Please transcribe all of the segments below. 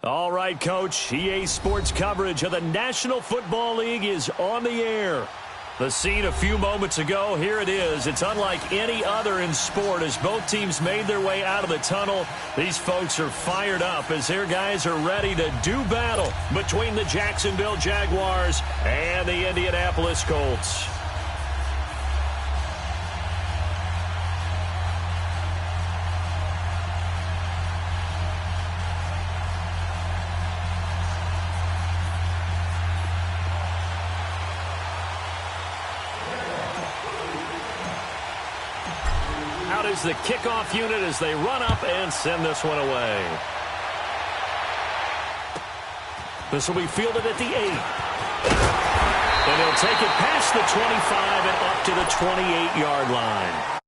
All right, Coach. EA Sports coverage of the National Football League is on the air. The scene a few moments ago, here it is. It's unlike any other in sport as both teams made their way out of the tunnel. These folks are fired up as their guys are ready to do battle between the Jacksonville Jaguars and the Indianapolis Colts. Out is the kickoff unit as they run up and send this one away. This will be fielded at the 8. And he'll take it past the 25 and up to the 28-yard line.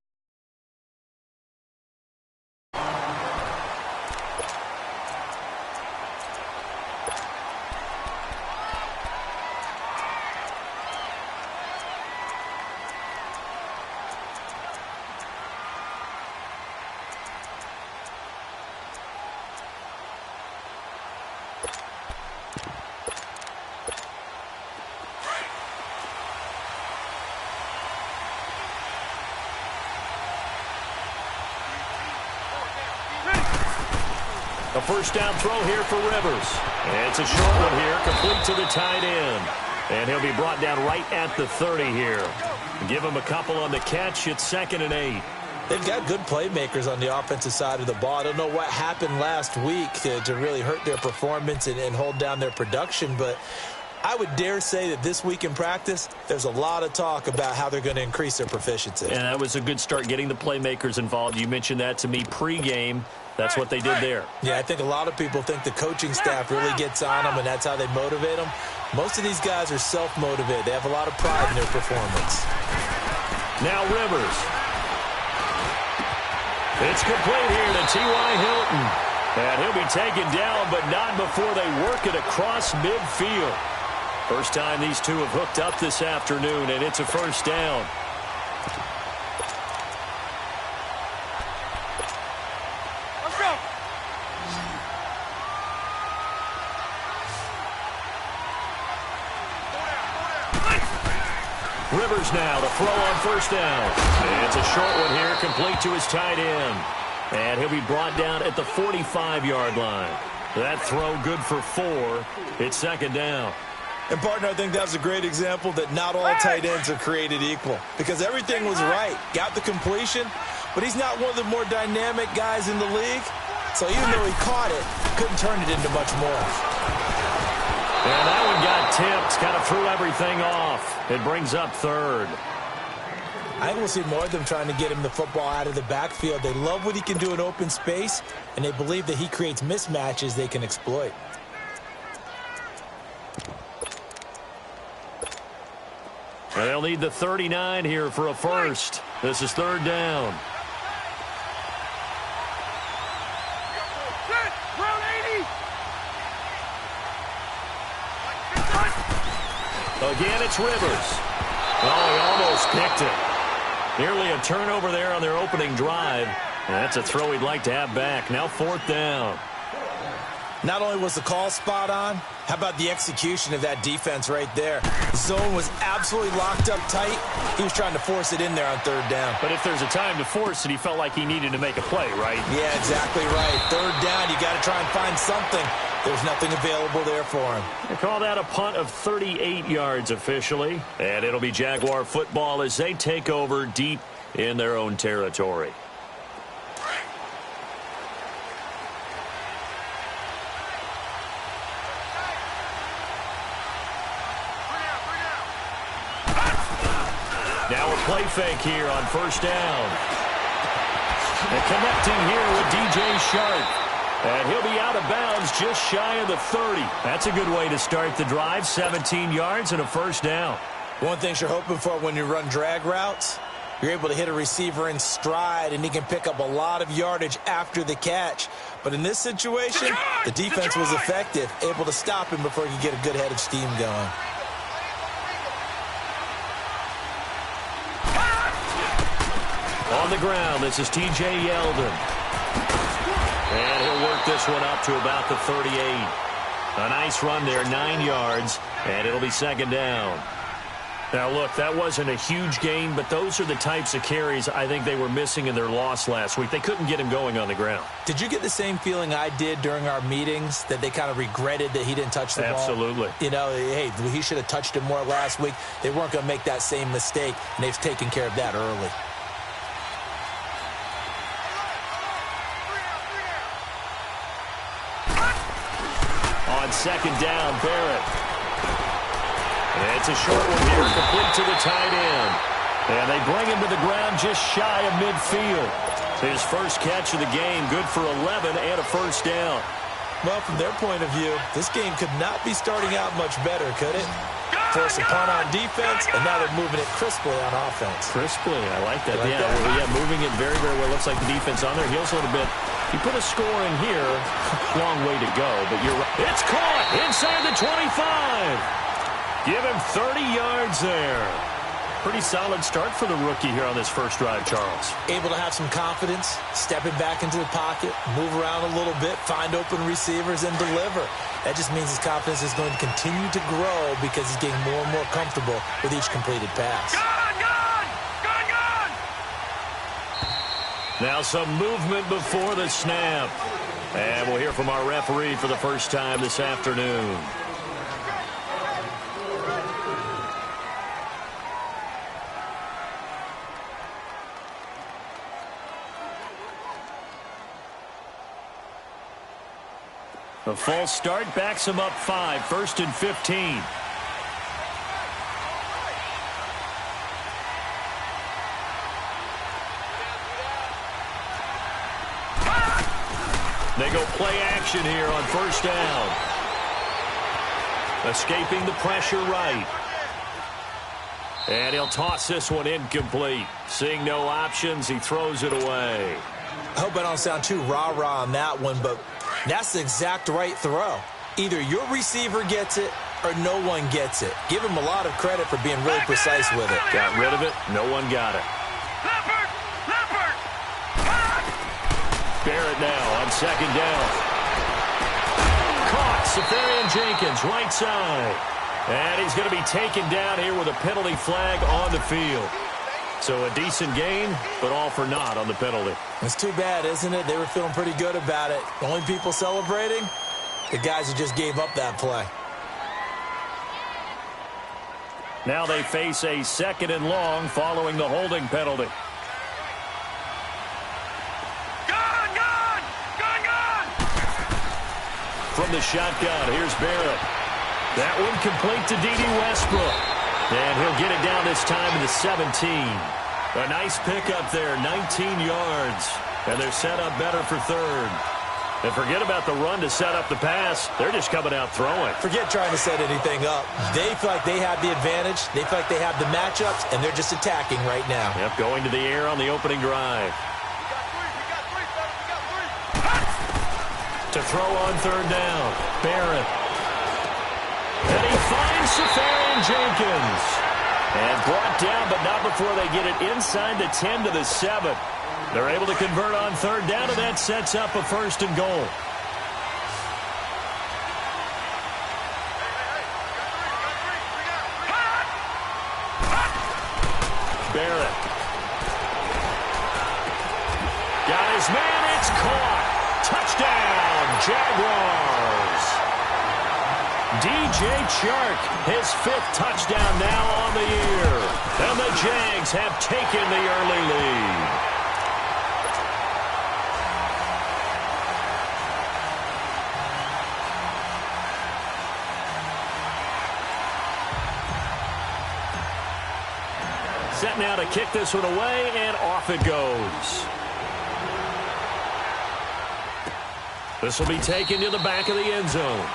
A first down throw here for Rivers. And it's a short one here, complete to the tight end. And he'll be brought down right at the 30 here. Give him a couple on the catch. It's 2nd and 8. They've got good playmakers on the offensive side of the ball. I don't know what happened last week to really hurt their performance and hold down their production, but I would dare say that this week in practice, there's a lot of talk about how they're going to increase their proficiency. And that was a good start getting the playmakers involved. You mentioned that to me pregame. That's what they did there. Yeah, I think a lot of people think the coaching staff really gets on them, and that's how they motivate them. Most of these guys are self-motivated. They have a lot of pride in their performance. Now Rivers. It's complete here to T.Y. Hilton. And he'll be taken down, but not before they work it across midfield. First time these two have hooked up this afternoon, and it's a first down. Rivers now to throw on first down. And it's a short one here, complete to his tight end. And he'll be brought down at the 45-yard line. That throw good for 4. It's 2nd down. And, partner, I think that's a great example that not all tight ends are created equal. Because everything was right. Got the completion, but he's not one of the more dynamic guys in the league. So even though he caught it, couldn't turn it into much more. And that one got tipped, kind of threw everything off. It brings up 3rd. I think we'll see more of them trying to get him the football out of the backfield. They love what he can do in open space, and they believe that he creates mismatches they can exploit. And they'll need the 39 here for a first. This is 3rd down. Again, it's Rivers. Oh, he almost picked it. Nearly a turnover there on their opening drive. And that's a throw he'd like to have back. Now 4th down. Not only was the call spot on, how about the execution of that defense right there? Zone was absolutely locked up tight. He was trying to force it in there on 3rd down. But if there's a time to force it, he felt like he needed to make a play, right? Yeah, exactly right. 3rd down, you got to try and find something. There's nothing available there for him. They call that a punt of 38 yards officially. And it'll be Jaguar football as they take over deep in their own territory. Now a play fake here on first down. And connecting here with DJ Sharp. And he'll be out of bounds just shy of the 30. That's a good way to start the drive. 17 yards and a first down. One thing you're hoping for when you run drag routes, you're able to hit a receiver in stride, and he can pick up a lot of yardage after the catch. But in this situation, the defense was effective, able to stop him before he could get a good head of steam going. On the ground, this is T.J. Yeldon. And he'll work this one up to about the 38. A nice run there, 9 yards, and it'll be second down. Now, look, that wasn't a huge gain, but those are the types of carries I think they were missing in their loss last week. They couldn't get him going on the ground. Did you get the same feeling I did during our meetings, that they kind of regretted that he didn't touch the ball? Absolutely. You know, hey, he should have touched it more last week. They weren't going to make that same mistake, and they've taken care of that early. On second down, Barrett. It's a short one here, complete to the tight end. And they bring him to the ground just shy of midfield. His first catch of the game, good for 11 and a first down. Well, from their point of view, this game could not be starting out much better, could it? Force a punt on defense, and now they're moving it crisply on offense. Crisply, I like that. Like that? Yeah, moving it very, very well. Looks like the defense on their heels a little bit. You put a score in here, long way to go, but you're right. It's caught inside the 25. Give him 30 yards there. Pretty solid start for the rookie here on this first drive, Charles. Able to have some confidence, stepping back into the pocket, move around a little bit, find open receivers, and deliver. That just means his confidence is going to continue to grow because he's getting more and more comfortable with each completed pass. Now some movement before the snap. And we'll hear from our referee for the first time this afternoon. A false start backs him up 5, 1st and 15. They go play action here on first down. Escaping the pressure right. And he'll toss this one incomplete. Seeing no options, he throws it away. I hope I don't sound too rah-rah on that one, but that's the exact right throw. Either your receiver gets it or no one gets it. Give him a lot of credit for being really precise with it. Got rid of it. No one got it. Barrett now on second down. Caught. Safarian Jenkins, right side. And he's going to be taken down here with a penalty flag on the field. So a decent gain, but all for naught on the penalty. It's too bad, isn't it? They were feeling pretty good about it. The only people celebrating, the guys who just gave up that play. Now they face a second and long following the holding penalty. From the shotgun, here's Barrett. That one complete to D.D. Westbrook. And he'll get it down this time to the 17. A nice pickup there, 19 yards. And they're set up better for third. And forget about the run to set up the pass. They're just coming out throwing. Forget trying to set anything up. They feel like they have the advantage. They feel like they have the matchups, and they're just attacking right now. Yep, going to the air on the opening drive. To throw on third down, Barrett. And he finds Safarian Jenkins. And brought down, but not before they get it inside the 10 to the 7. They're able to convert on third down, and that sets up a first and goal. Barrett. Got his man, it's caught. Touchdown, Jaguars. DJ Chark, his 5th touchdown now on the year. And the Jags have taken the early lead. Set now to kick this one away, and off it goes. This will be taken to the back of the end zone.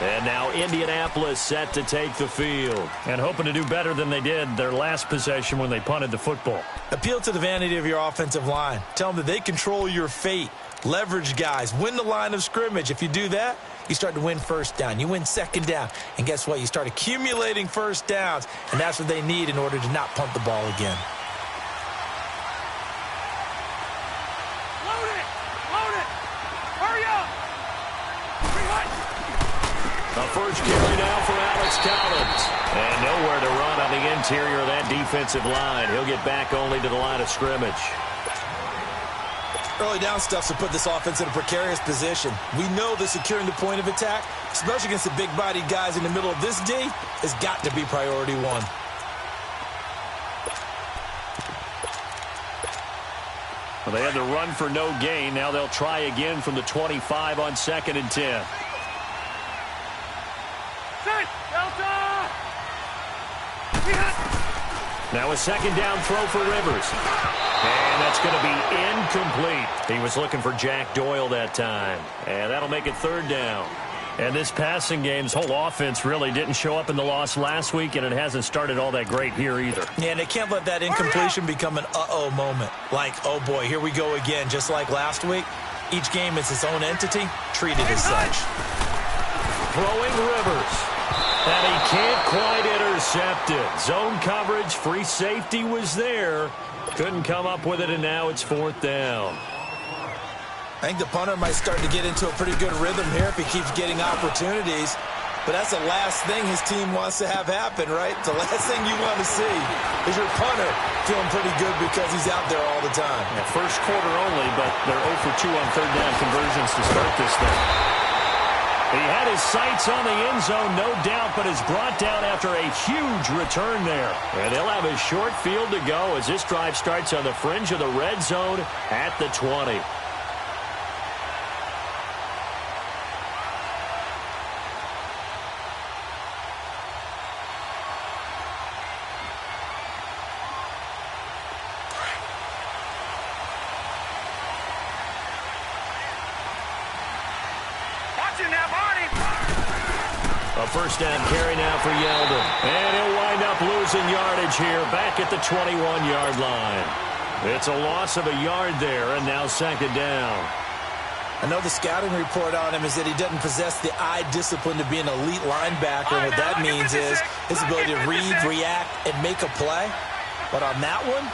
And now Indianapolis set to take the field. And hoping to do better than they did their last possession when they punted the football. Appeal to the vanity of your offensive line. Tell them that they control your fate. Leverage guys. Win the line of scrimmage. If you do that, you start to win first down. You win second down. And guess what? You start accumulating first downs. And that's what they need in order to not punt the ball again. first carry now for Alex Collins. And nowhere to run on the interior of that defensive line. He'll get back only to the line of scrimmage. Early down stuff to put this offense in a precarious position. We know that securing the point of attack, especially against the big-bodied guys in the middle of this D, has got to be priority one. Well, they had the run for no gain. Now they'll try again from the 25 on 2nd and 10. Now a second down throw for Rivers. And that's going to be incomplete. He was looking for Jack Doyle that time. And that'll make it 3rd down. And this passing game's whole offense really didn't show up in the loss last week, and it hasn't started all that great here either. Yeah, and they can't let that incompletion become an uh-oh moment. Like, oh boy, here we go again, just like last week. Each game is its own entity, treated as such. Throwing Rivers. And he can't quite intercept it. Zone coverage, free safety was there. Couldn't come up with it, and now it's 4th down. I think the punter might start to get into a pretty good rhythm here if he keeps getting opportunities. But that's the last thing his team wants to have happen, right? The last thing you want to see is your punter feeling pretty good because he's out there all the time. Yeah, first quarter only, but they're 0 for 2 on 3rd down conversions to start this thing. He had his sights on the end zone, no doubt, but is brought down after a huge return there. And they'll have a short field to go as this drive starts on the fringe of the red zone at the 20. A first down carry now for Yeldon. And he'll wind up losing yardage here back at the 21-yard line. It's a loss of a yard there, and now 2nd down. I know the scouting report on him is that he doesn't possess the eye discipline to be an elite linebacker. And what that means is his ability to read, react, and make a play. But on that one,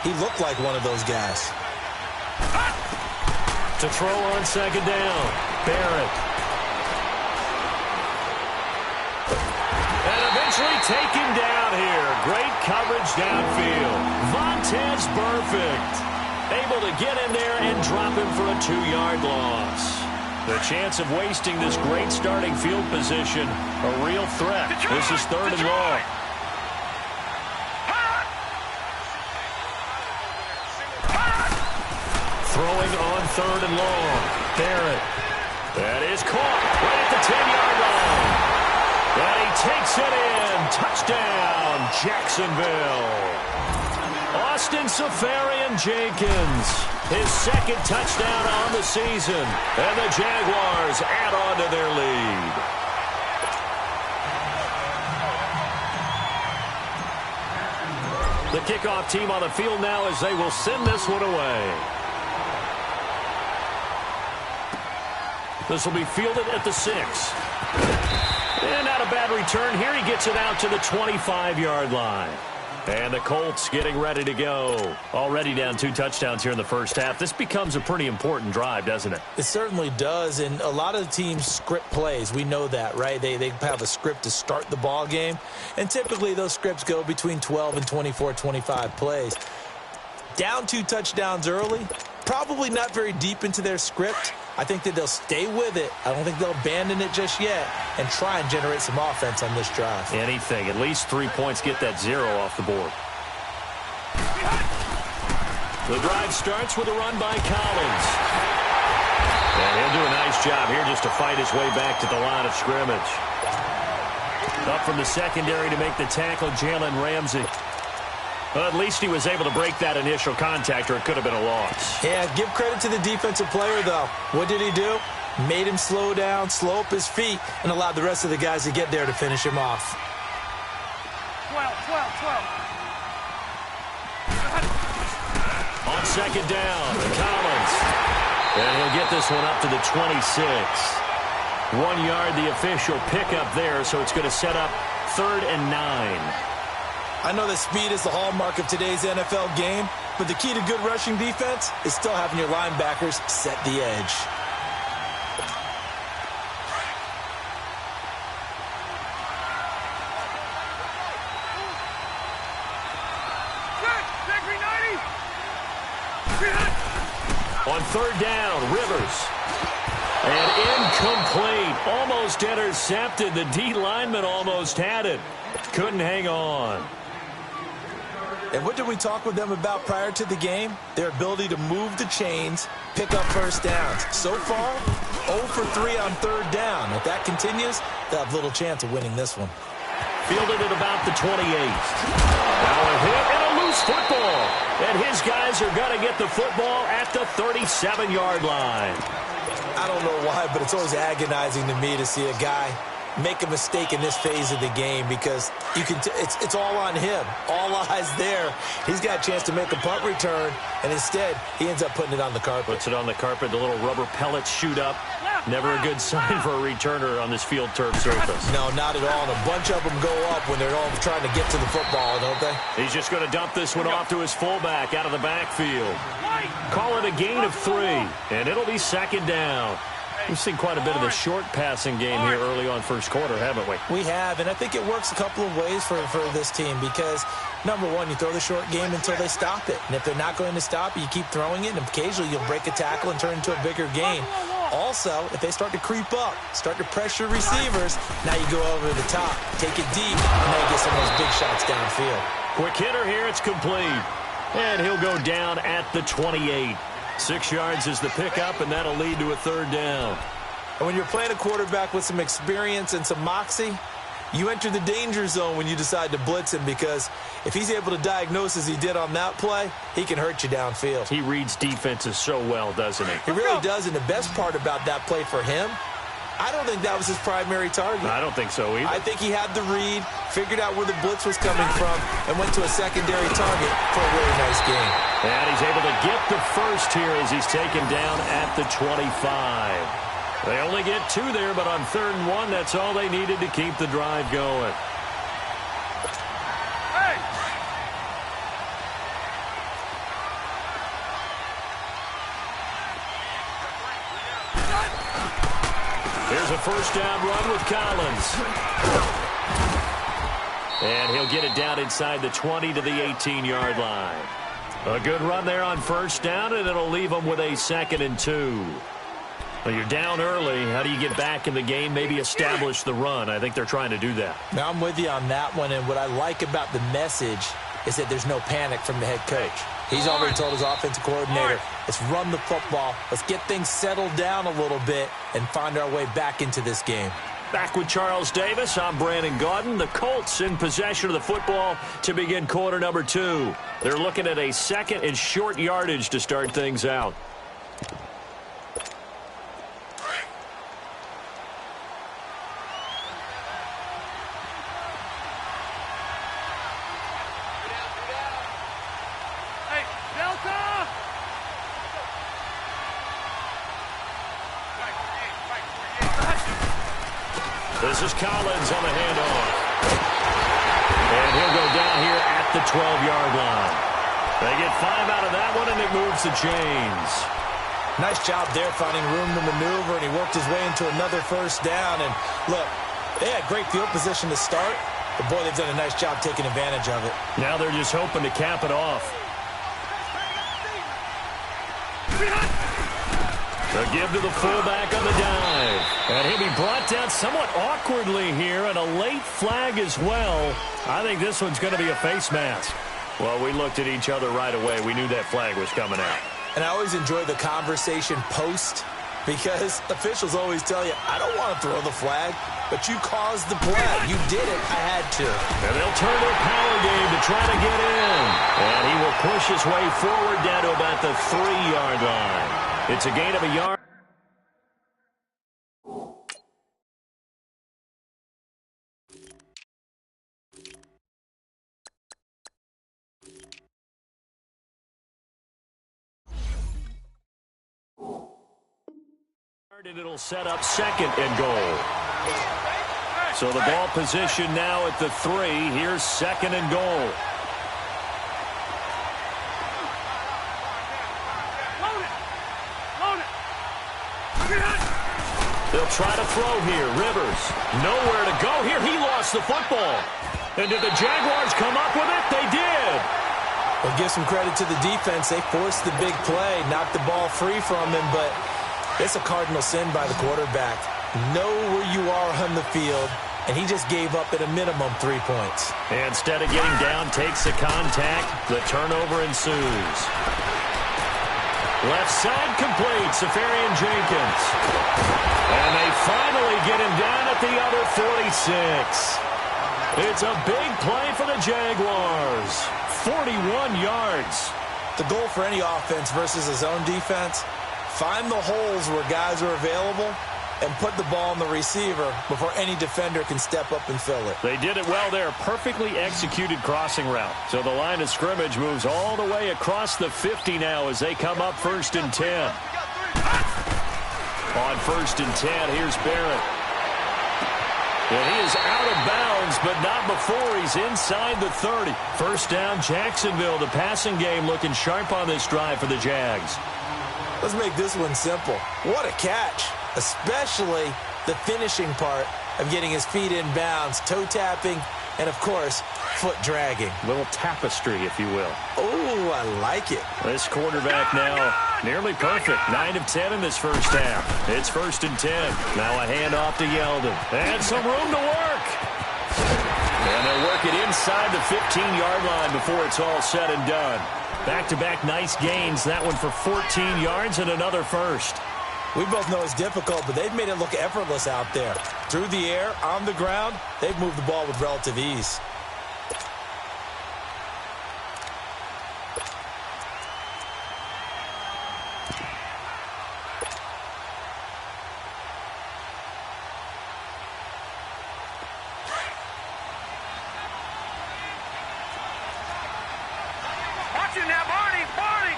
he looked like one of those guys. To throw on 2nd down, Barrett. And eventually taken down here. Great coverage downfield. Vontaze Burfict able to get in there and drop him for a 2-yard loss. The chance of wasting this great starting field position, a real threat. This is 3rd and long. Throwing on 3rd and long. Barrett. That is caught right at the 10-yard line. And he takes it in. Touchdown, Jacksonville. Austin Seferian-Jenkins, his 2nd touchdown on the season. And the Jaguars add on to their lead. The kickoff team on the field now as they will send this one away. This will be fielded at the 6. And not a bad return here. He gets it out to the 25-yard line. And the Colts getting ready to go. Already down 2 touchdowns here in the first half. This becomes a pretty important drive, doesn't it? It certainly does, and a lot of the teams script plays. We know that, right? They have a script to start the ball game, and typically those scripts go between 12 and 24, 25 plays. Down 2 touchdowns early, probably not very deep into their script. I think that they'll stay with it. I don't think they'll abandon it just yet and try and generate some offense on this drive. Anything. At least 3 points, get that 0 off the board. The drive starts with a run by Collins. And he'll do a nice job here just to fight his way back to the line of scrimmage. Up from the secondary to make the tackle, Jalen Ramsey. Well, at least he was able to break that initial contact, or it could have been a loss. Yeah, give credit to the defensive player, though. What did he do? Made him slow down, slow up his feet, and allowed the rest of the guys to get there to finish him off. 12. On 2nd down, Collins. And he'll get this one up to the 26. 1 yard, the official pickup there, so it's going to set up 3rd and 9. I know that speed is the hallmark of today's NFL game, but the key to good rushing defense is still having your linebackers set the edge. On third down, Rivers. And incomplete. Almost intercepted. The D lineman almost had it. Couldn't hang on. And what did we talk with them about prior to the game? Their ability to move the chains, pick up first downs. So far, 0 for 3 on third down. If that continues, they'll have little chance of winning this one. Fielded at about the 28. Now a hit and a loose football. And his guys are going to get the football at the 37-yard line. I don't know why, but it's always agonizing to me to see a guy make a mistake in this phase of the game because you can it's all on him. All eyes there. He's got a chance to make a punt return, and instead he ends up putting it on the carpet. Puts it on the carpet. The little rubber pellets shoot up. Never a good sign for a returner on this field turf surface. No, not at all. And a bunch of them go up when they're all trying to get to the football, don't they? He's just going to dump this one off to his fullback out of the backfield. Call it a gain of 3, and it'll be second down. We've seen quite a bit of the short passing game here early on first quarter, haven't we? We have, and I think it works a couple of ways for this team because, number one, you throw the short game until they stop it. And if they're not going to stop it, you keep throwing it, and occasionally you'll break a tackle and turn it into a bigger gain. Also, if they start to creep up, start to pressure receivers, now you go over the top, take it deep, and now you get some of those big shots downfield. Quick hitter here, it's complete. And he'll go down at the 28. 6 yards is the pickup, and that'll lead to a third down. And when you're playing a quarterback with some experience and some moxie, you enter the danger zone when you decide to blitz him because if he's able to diagnose as he did on that play, he can hurt you downfield. He reads defenses so well, doesn't he? He really does, and the best part about that play for him, I don't think that was his primary target. I don't think so either. I think he had the read, figured out where the blitz was coming from, and went to a secondary target for a really nice game. And he's able to get the first here as he's taken down at the 25. They only get 2 there, but on 3rd and 1, that's all they needed to keep the drive going. Here's a first down run with Collins. And he'll get it down inside the 20 to the 18-yard line. A good run there on first down, and it'll leave them with a 2nd and 2. Well, you're down early. How do you get back in the game? Maybe establish the run. I think they're trying to do that. Now, I'm with you on that one, and what I like about the message is that there's no panic from the head coach. He's already told his offensive coordinator, let's run the football, let's get things settled down a little bit and find our way back into this game. Back with Charles Davis, I'm Brandon Gaudin. The Colts in possession of the football to begin quarter number 2. They're looking at a 2nd and short yardage to start things out. This is Collins on the handoff. And he'll go down here at the 12-yard line. They get 5 out of that one, and it moves the chains. Nice job there finding room to maneuver, and he worked his way into another first down. And look, they had great field position to start, but boy, they've done a nice job taking advantage of it. Now they're just hoping to cap it off. The give to the fullback on the dive. And he'll be brought down somewhat awkwardly here, and a late flag as well. I think this one's going to be a face mask. Well, we looked at each other right away. We knew that flag was coming out. And I always enjoy the conversation post because officials always tell you, I don't want to throw the flag, but you caused the play. You did it. I had to. And they'll turn their power game to try to get in. And he will push his way forward down to about the 3-yard line. It's a gain of a yard. And it'll set up 2nd and goal. So the ball position now at the 3. Here's 2nd and goal. They'll try to throw here. Rivers, nowhere to go here. He lost the football. And did the Jaguars come up with it? They did. Well, give some credit to the defense. They forced the big play, knocked the ball free from him, but it's a cardinal sin by the quarterback. Know where you are on the field, and he just gave up at a minimum 3 points. Instead of getting down, takes the contact. The turnover ensues. Left side complete, Safarian Jenkins. And they finally get him down at the other 46. It's a big play for the Jaguars. 41 yards. The goal for any offense versus a zone defense, find the holes where guys are available and put the ball on the receiver before any defender can step up and fill it. They did it well there. Perfectly executed crossing route. So the line of scrimmage moves all the way across the 50 now as they come up 1st and 10. On 1st and 10, here's Barrett. And he is out of bounds, but not before he's inside the 30. First down, Jacksonville. The passing game looking sharp on this drive for the Jags. Let's make this one simple. What a catch, especially the finishing part of getting his feet in bounds, toe tapping, and, of course, foot dragging. Little tapestry, if you will. Oh, I like it. This quarterback now nearly perfect. 9 of 10 in this first half. It's 1st and 10. Now a handoff to Yeldon. And some room to work. And they'll work it inside the 15-yard line before it's all said and done. Back-to-back nice gains. That one for 14 yards and another first. We both know it's difficult, but they've made it look effortless out there. Through the air, on the ground, they've moved the ball with relative ease. Watching now, Barney.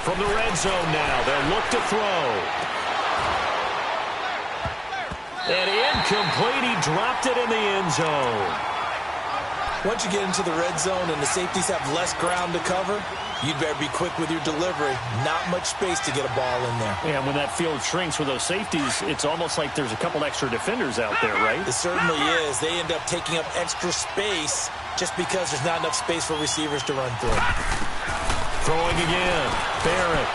From the red zone now, they'll look to throw. And incomplete, he dropped it in the end zone. Once you get into the red zone and the safeties have less ground to cover, you'd better be quick with your delivery. Not much space to get a ball in there. Yeah, when that field shrinks with those safeties, it's almost like there's a couple extra defenders out there, right? It certainly is. They end up taking up extra space just because there's not enough space for receivers to run through. Throwing again. Barrett.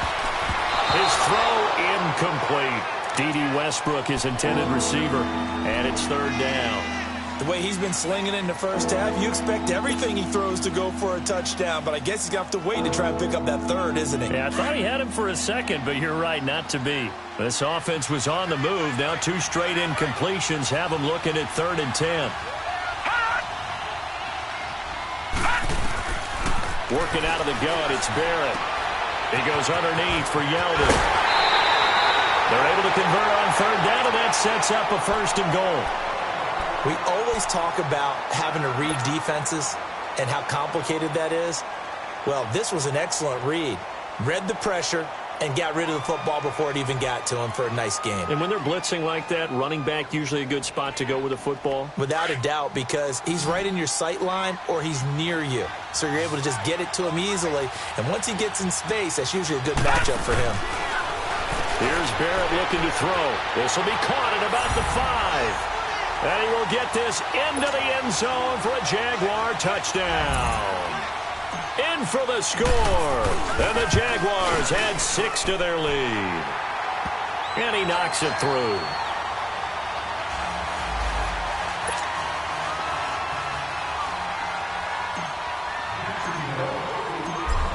His throw incomplete. D.D. Westbrook, his intended receiver, and it's 3rd down. The way he's been slinging it in the first half, you expect everything he throws to go for a touchdown, but I guess he's going to have to wait to try and pick up that third, isn't he? Yeah, I thought he had him for a second, but you're right, not to be. This offense was on the move. Now 2 straight incompletions have him looking at 3rd and 10. Working out of the gun, it's Barrett. He goes underneath for Yeldon. They're able to convert on 3rd down, and that sets up a 1st and goal. We always talk about having to read defenses and how complicated that is. Well, this was an excellent read. Read the pressure and got rid of the football before it even got to him for a nice game. And when they're blitzing like that, running back usually a good spot to go with a football? Without a doubt, because he's right in your sight line or he's near you. So you're able to just get it to him easily. And once he gets in space, that's usually a good matchup for him. Here's Barrett looking to throw. This will be caught at about the 5. And he will get this into the end zone for a Jaguar touchdown. In for the score. And the Jaguars add 6 to their lead. And he knocks it through.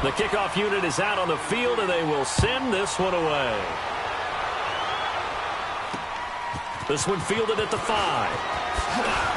The kickoff unit is out on the field, and they will send this one away. This one fielded at the 5.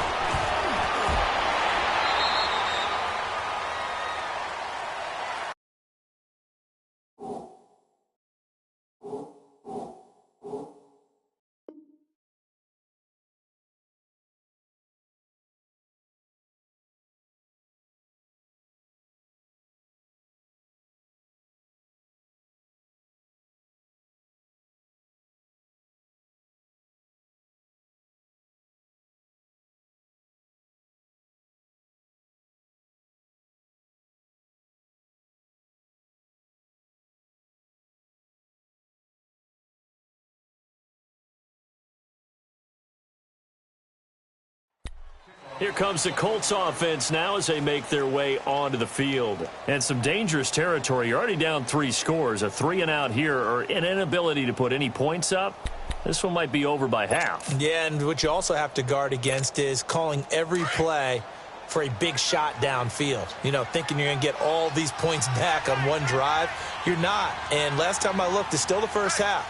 Here comes the Colts offense now as they make their way onto the field. And some dangerous territory. You're already down 3 scores. A 3-and-out here or an inability to put any points up. This one might be over by half. Yeah, and what you also have to guard against is calling every play for a big shot downfield. You know, thinking you're going to get all these points back on one drive. You're not. And last time I looked, it's still the first half.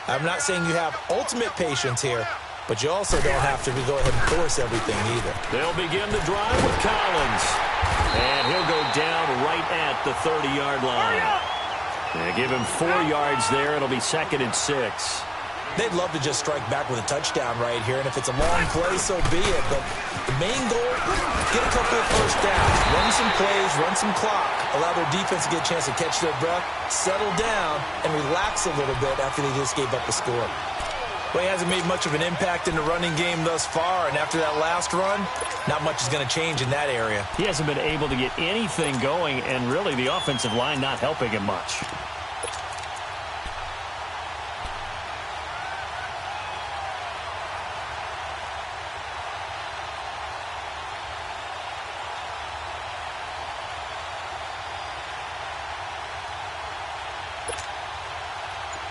I'm not saying you have ultimate patience here, but you also don't have to go ahead and force everything either. They'll begin the drive with Collins. And he'll go down right at the 30-yard line. They give him 4 yards there. It'll be 2nd and 6. They'd love to just strike back with a touchdown right here, and if it's a long play, so be it. But the main goal, get a couple of first downs, run some plays, run some clock, allow their defense to get a chance to catch their breath, settle down, and relax a little bit after they just gave up a score. Well, he hasn't made much of an impact in the running game thus far, and after that last run, not much is going to change in that area. He hasn't been able to get anything going, and really the offensive line not helping him much.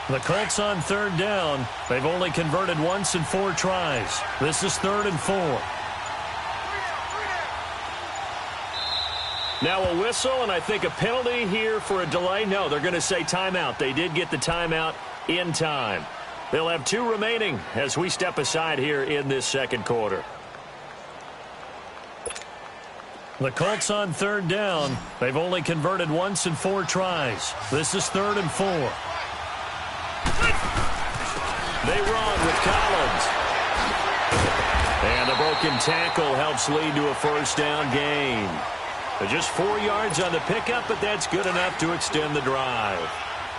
The Colts on 3rd down. They've only converted once in 4 tries. This is 3rd and 4. Now a whistle, and I think a penalty here for a delay. No, they're going to say timeout. They did get the timeout in time. They'll have 2 remaining as we step aside here in this 2nd quarter. The Colts on 3rd down. They've only converted once in 4 tries. This is 3rd and 4. They run with Collins. And a broken tackle helps lead to a first down gain. Just 4 yards on the pickup, but that's good enough to extend the drive.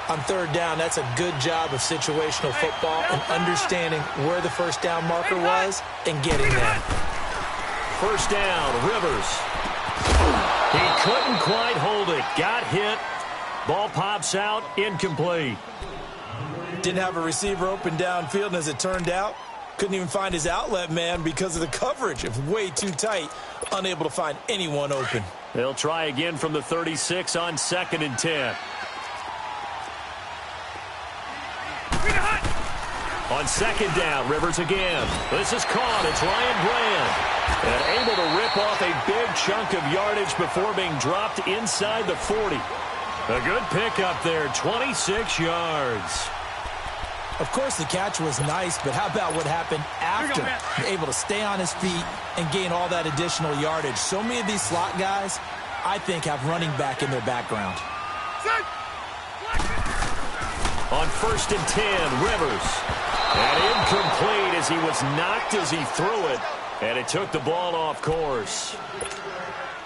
On 3rd down, that's a good job of situational football and understanding where the first down marker was and getting there. First down, Rivers. He couldn't quite hold it. Got hit. Ball pops out, incomplete. Didn't have a receiver open downfield, and as it turned out, couldn't even find his outlet man because of the coverage. It was way too tight, unable to find anyone open. They'll try again from the 36 on 2nd and 10. On 2nd down, Rivers again. This is caught. It's Ryan Brand. And able to rip off a big chunk of yardage before being dropped inside the 40. A good pickup there, 26 yards. Of course, the catch was nice, but how about what happened after? Able to stay on his feet and gain all that additional yardage. So many of these slot guys, I think, have running back in their background. On 1st and 10, Rivers. And incomplete as he was knocked as he threw it. And it took the ball off course.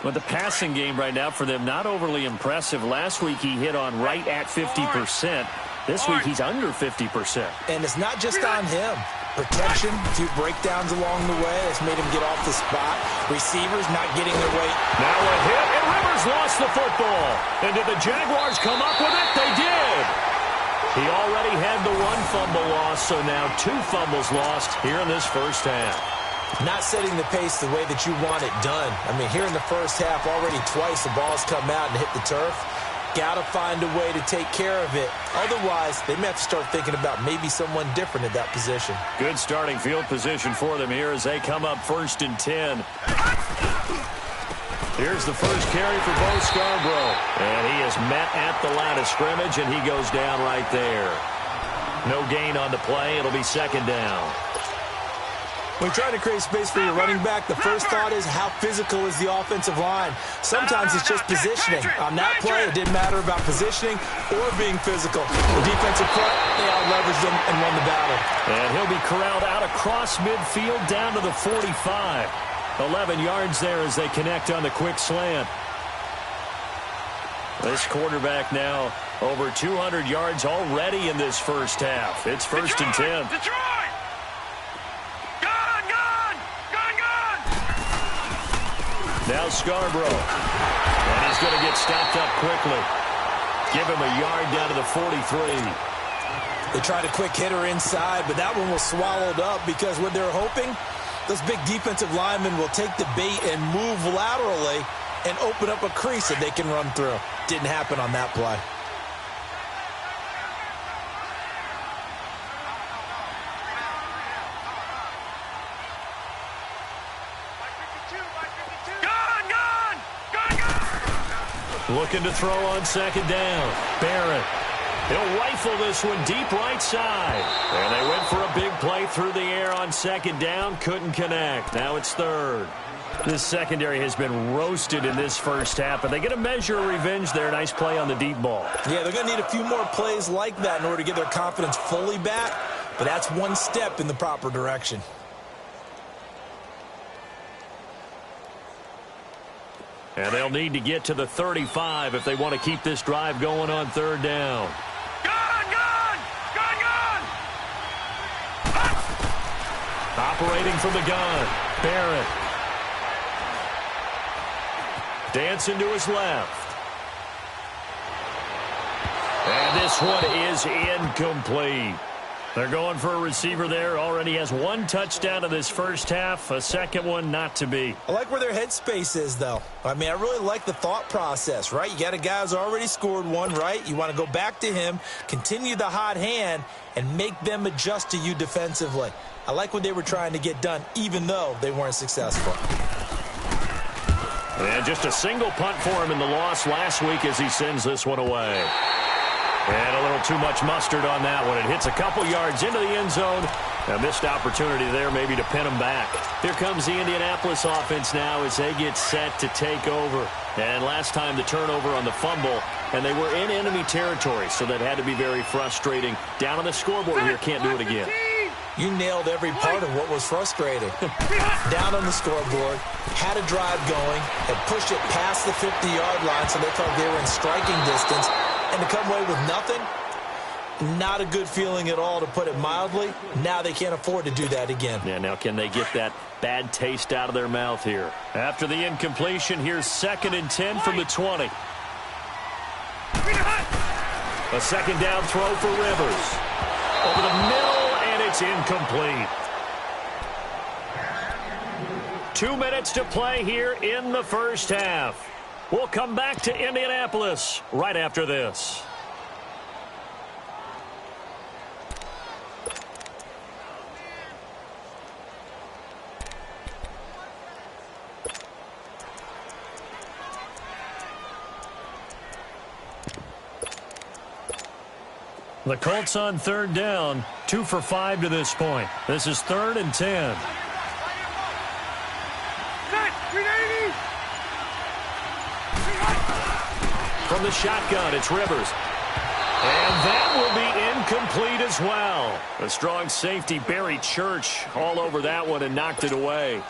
But the passing game right now for them, not overly impressive. Last week he hit on right at 50%. This week he's under 50%. And it's not just on him. Protection, a few breakdowns along the way. That's made him get off the spot. Receivers not getting their weight. Now a hit, and Rivers lost the football. And did the Jaguars come up with it? They did. He already had the 1 fumble loss, so now 2 fumbles lost here in this first half. Not setting the pace the way that you want it done. I mean, here in the first half, already twice the ball's come out and hit the turf. Got to find a way to take care of it. Otherwise, they may have to start thinking about maybe someone different at that position. Good starting field position for them here as they come up 1st and 10. Here's the first carry for Bo Scarborough. And he is met at the line of scrimmage, and he goes down right there. No gain on the play. It'll be 2nd down. When you're trying to create space for your running back, the first thought is how physical is the offensive line. Sometimes it's just positioning. On that play, it didn't matter about positioning or being physical. The defensive front, they out-leveraged them and won the battle. And he'll be corralled out across midfield down to the 45. 11 yards there as they connect on the quick slant. This quarterback now over 200 yards already in this first half. It's 1st and 10. Detroit! Now Scarborough. And he's going to get stopped up quickly. Give him a yard down to the 43. They tried a quick hitter inside, but that one was swallowed up because what they're hoping Those big defensive linemen will take the bait and move laterally and open up a crease that they can run through. Didn't happen on that play. Looking to throw on second down. Barrett. He'll rifle this one deep right side. And they went for a big play through the air on second down. Couldn't connect. Now it's third. This secondary has been roasted in this first half, but they get a measure of revenge there. Nice play on the deep ball. Yeah, they're going to need a few more plays like that in order to get their confidence fully back, but that's one step in the proper direction. And they'll need to get to the 35 if they want to keep this drive going on third down. Operating from the gun, Barrett. Dancing to his left. And this one is incomplete. They're going for a receiver there. Already has one touchdown in this first half. A second one not to be. I like where their headspace is, though. I mean, I really like the thought process, right? You got a guy who's already scored one, right? You want to go back to him, continue the hot hand, and make them adjust to you defensively. I like what they were trying to get done, even though they weren't successful. And just a single punt for him in the loss last week as he sends this one away. And a little too much mustard on that one. It hits a couple yards into the end zone. A missed opportunity there maybe to pin him back. Here comes the Indianapolis offense now as they get set to take over. And last time the turnover on the fumble, and they were in enemy territory, so that had to be very frustrating. Down on the scoreboard here, can't do it again. You nailed every part of what was frustrating. Down on the scoreboard, had a drive going, had pushed it past the 50-yard line so they felt they were in striking distance, and to come away with nothing, not a good feeling at all, to put it mildly. Now they can't afford to do that again. Yeah, now can they get that bad taste out of their mouth here? After the incompletion, here's 2nd and 10 from the 20. A second down throw for Rivers. Over the middle, and it's incomplete. 2 minutes to play here in the first half. We'll come back to Indianapolis right after this. The Colts on third down, 2 for 5 to this point. This is 3rd and 10. From the shotgun, it's Rivers. And that will be incomplete as well. A strong safety, Barry Church, all over that one and knocked it away.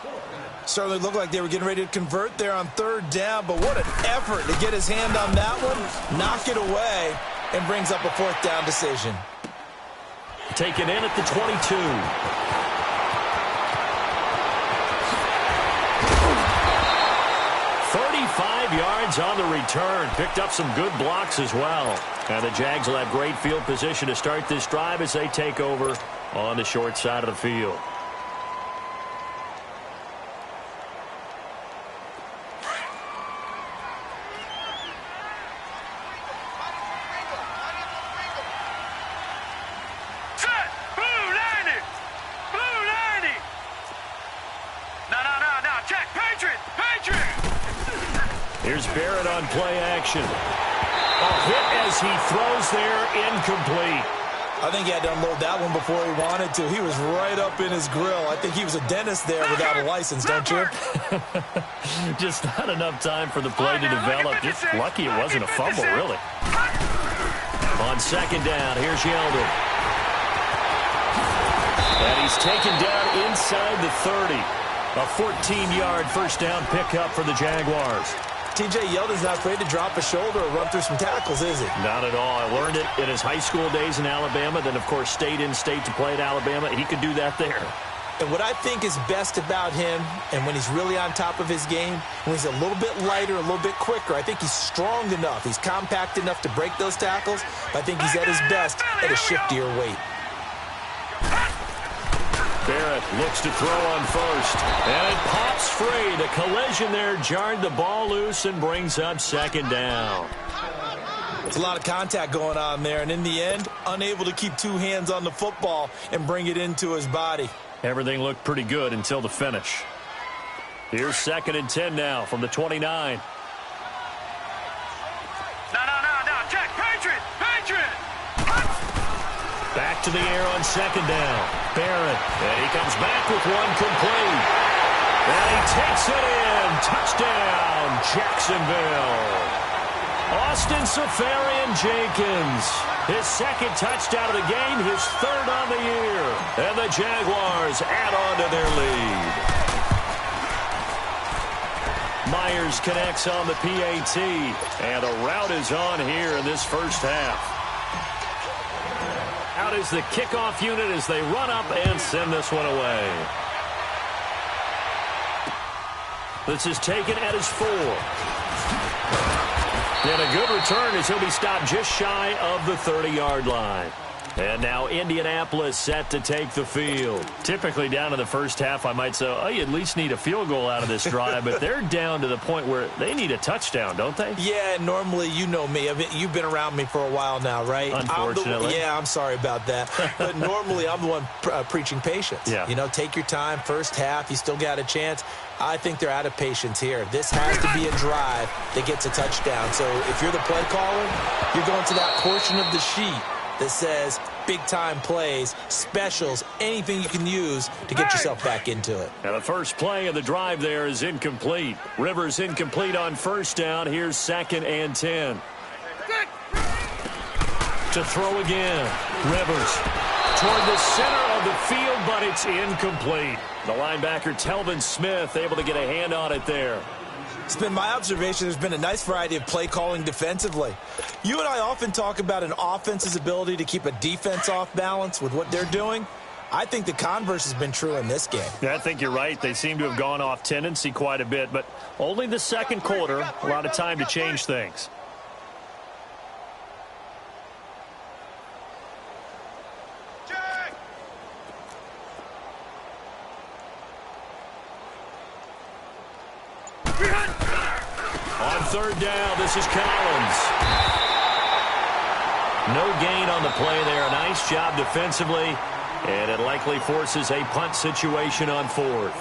Certainly looked like they were getting ready to convert there on third down, but what an effort to get his hand on that one, knock it away, and brings up a 4th down decision. Taken in at the 22. 35 yards on the return. Picked up some good blocks as well. And the Jags will have great field position to start this drive as they take over on the short side of the field. Here's Barrett on play action. A hit as he throws there, incomplete. I think he had to unload that one before he wanted to. He was right up in his grill. I think he was a dentist there without a license, don't you? Just not enough time for the play to develop. Just lucky it wasn't a fumble, really. On second down, here's Yeldon. And he's taken down inside the 30. A 14-yard first down pickup for the Jaguars. T.J. Yeldon's not afraid to drop a shoulder or run through some tackles, is he? Not at all. I learned it in his high school days in Alabama, then, of course, stayed in state to play at Alabama. He could do that there. And what I think is best about him, and when he's really on top of his game, when he's a little bit lighter, a little bit quicker, I think he's strong enough. He's compact enough to break those tackles. I think he's at his best at a shiftier weight. Barrett looks to throw on first, and it pops free. The collision there jarred the ball loose and brings up second down. It's a lot of contact going on there, and in the end, unable to keep two hands on the football and bring it into his body. Everything looked pretty good until the finish. Here's 2nd and 10 now from the 29. No, check, Patriot! Back to the air on 2nd down. Barrett, and he comes back with one complete. And he takes it in. Touchdown, Jacksonville. Austin Seferian-Jenkins, his 2nd touchdown of the game, his 3rd on the year. And the Jaguars add on to their lead. Myers connects on the PAT, and a rout is on here in this first half. Out is the kickoff unit as they run up and send this one away. This is taken at his 4. And a good return as he'll be stopped just shy of the 30-yard line. And now Indianapolis set to take the field. Typically down in the first half, I might say, oh, you at least need a field goal out of this drive. But they're down to the point where they need a touchdown, don't they? Yeah, normally, you know me. I mean, you've been around me for a while now, right? Unfortunately. I'm sorry about that. But normally, I'm the one preaching patience. Yeah. You know, take your time. First half, you still got a chance. I think they're out of patience here. This has to be a drive that gets a touchdown. So if you're the play caller, you're going to that portion of the sheet that says big-time plays, specials, anything you can use to get yourself back into it. Now the first play of the drive there is incomplete. Rivers incomplete on first down. Here's 2nd and 10. To throw again. Rivers toward the center of the field, but it's incomplete. The linebacker, Telvin Smith, able to get a hand on it there. It's been my observation there's been a nice variety of play calling defensively. You and I often talk about an offense's ability to keep a defense off balance with what they're doing. I think the converse has been true in this game. Yeah, I think you're right. They seem to have gone off tendency quite a bit, but only the second quarter, a lot of time to change things. On 3rd down, this is Collins. No gain on the play there. A nice job defensively, and it likely forces a punt situation on 4th.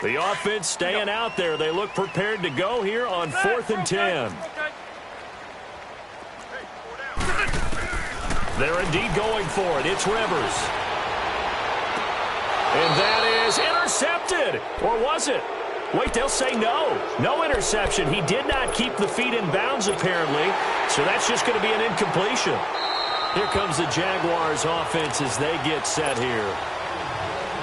The offense staying out there. They look prepared to go here on 4th and 10. They're indeed going for it. It's Rivers. And that is intercepted. Or was it? Wait, they'll say no. No interception. He did not keep the feet in bounds, apparently. So that's just going to be an incompletion. Here comes the Jaguars offense as they get set here.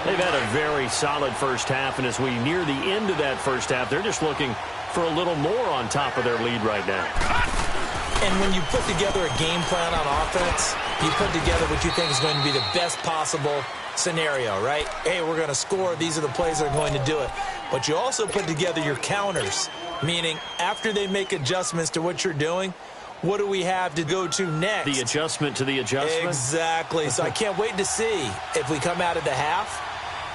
They've had a very solid first half, and as we near the end of that first half, they're just looking for a little more on top of their lead right now. And when you put together a game plan on offense, you put together what you think is going to be the best possible scenario, right? Hey, we're going to score. These are the plays that are going to do it. But you also put together your counters, meaning after they make adjustments to what you're doing, what do we have to go to next? The adjustment to the adjustment? Exactly. So I can't wait to see if we come out of the half,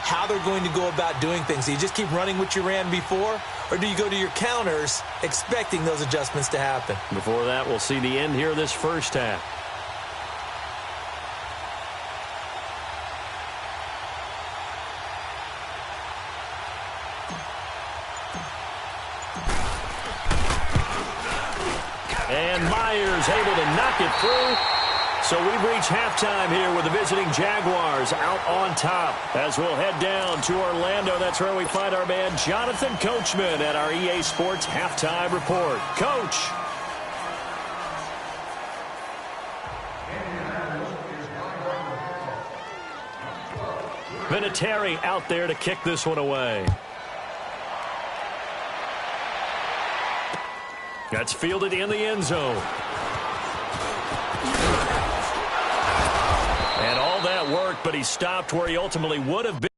how they're going to go about doing things. Do you just keep running what you ran before, or do you go to your counters expecting those adjustments to happen? Before that, we'll see the end here of this first half. And Myers able to knock it through. So we've reached halftime here with the visiting Jaguars out on top. As we'll head down to Orlando, that's where we find our man Jonathan Coachman at our EA Sports Halftime Report. Coach. Vinatieri out there to kick this one away. That's fielded in the end zone. And all that work, but he stopped where he ultimately would have been.